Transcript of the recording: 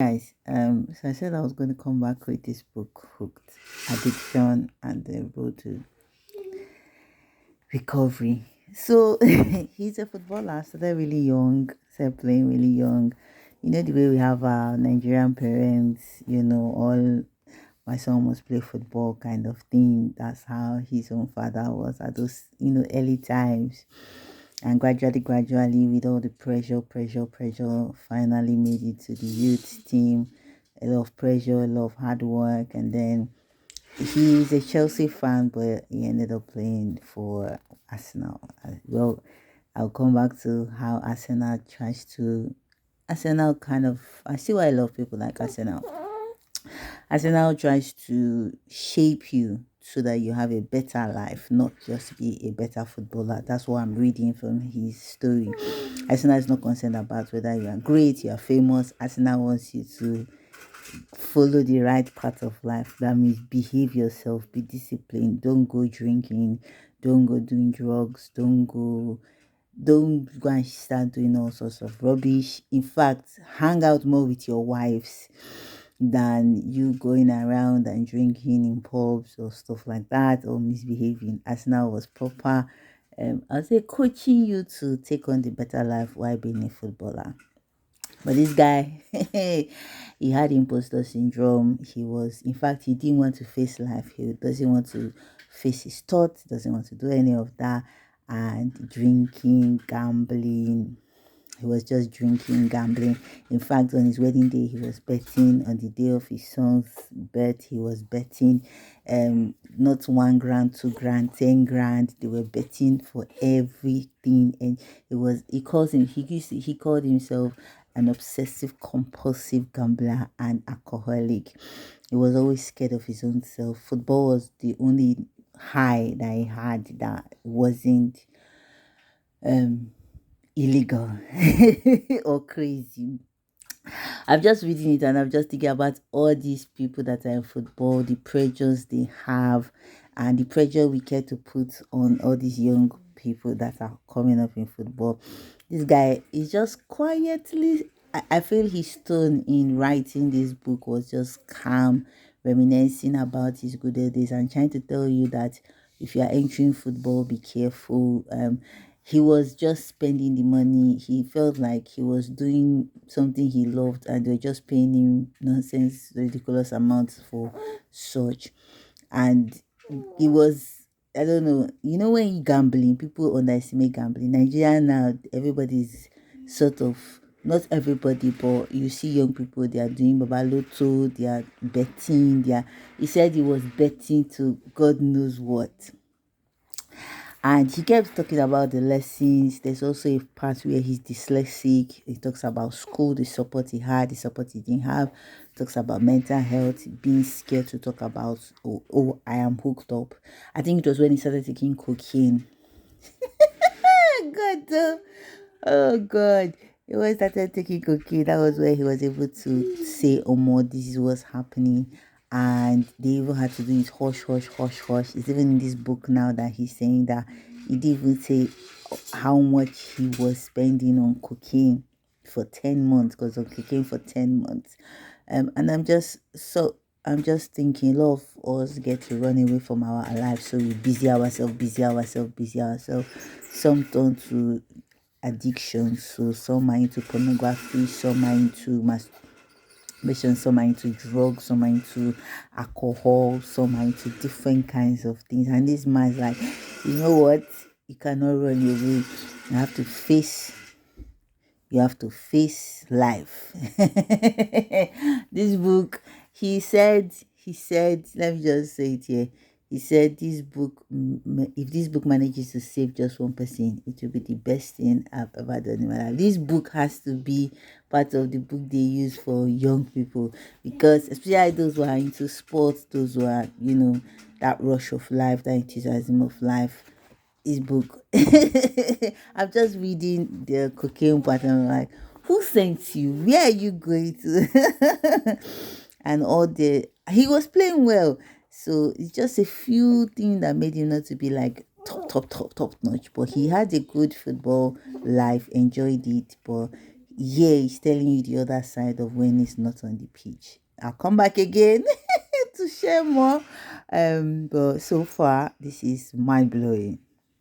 Guys, so I said I was going to come back with this book, Hooked: Addiction and the Road to Recovery. So he's a footballer, started really young, started playing really young. You know the way we have our Nigerian parents, all my son must play football kind of thing. That's how his own father was at those, early times. And gradually, with all the pressure, finally made it to the youth team. A lot of pressure, a lot of hard work, and then he's a Chelsea fan, but he ended up playing for Arsenal. Well, I'll come back to how Arsenal tries to. Arsenal kind of. I see why I love people like Arsenal. Arsenal tries to shape you so that you have a better life, not just be a better footballer. That's what I'm reading from his story. Arsenal is not concerned about whether you are great, you are famous. Arsenal wants you to follow the right path of life. That means behave yourself, be disciplined, don't go drinking, don't go doing drugs, don't go and start doing all sorts of rubbish. In fact, hang out more with your wives than you going around and drinking in pubs or stuff like that or misbehaving. Arsenal was proper. I'll say coaching you to take on the better life while being a footballer. But this guy, he had imposter syndrome. In fact, he didn't want to face life. He doesn't want to face his thoughts, doesn't want to do any of that. And drinking, gambling, he was just drinking, gambling. In fact, on his wedding day, he was betting. On the day of his son's birth, he was betting. Not 1 grand, 2 grand, 10 grand. They were betting for everything, and he called himself an obsessive compulsive gambler and alcoholic. He was always scared of his own self. Football was the only high that he had that wasn't um illegal or crazy. I'm just reading it and I'm just thinking about all these people that are in football, the pressures they have, and the pressure we care to put on all these young people that are coming up in football. This guy is just quietly. I feel his tone in writing this book was just calm, reminiscing about his good old days and trying to tell you that if you are entering football, be careful. He was just spending the money. He felt like he was doing something he loved, and they were just paying him nonsense, ridiculous amounts for such. And it was, I don't know, when you gambling, people underestimate gambling. Nigeria now, everybody's sort of, not everybody, but you see young people, they are doing babaloto, they are betting, he said he was betting to God knows what. And he kept talking about the lessons. There's also a part where he's dyslexic. He talks about school, the support he had, the support he didn't have. Talks about mental health, being scared to talk about, oh, I am hooked up. I think it was when he started taking cocaine. God, oh God. When he started taking cocaine, that was where he was able to say, oh, more, this is what's happening. And they even had to do it hush, hush, hush, hush. It's even in this book now that he's saying that he didn't even say how much he was spending on cocaine for 10 months, because of cocaine for 10 months. And I'm just thinking a lot of us get to run away from our lives, so we busy ourselves. Some turn to addictions, so some are into pornography, some are into masturbation, some are into drugs, some are into alcohol, some are into different kinds of things. And this man's like, you know what? You cannot run away. You have to face life. This book, he said, let me just say it here. He said this book, if this book manages to save just one person, it will be the best thing I've ever done in my life. This book has to be part of the book they use for young people, because especially those who are into sports, those who are, that rush of life, that enthusiasm of life. His book. I'm just reading the cocaine part and I'm like, who sent you? Where are you going to? And all he was playing well. So it's just a few things that made him not to be like top notch. But he had a good football life, enjoyed it. But yeah, it's telling you the other side of when it's not on the pitch. I'll come back again to share more. But so far, this is mind blowing.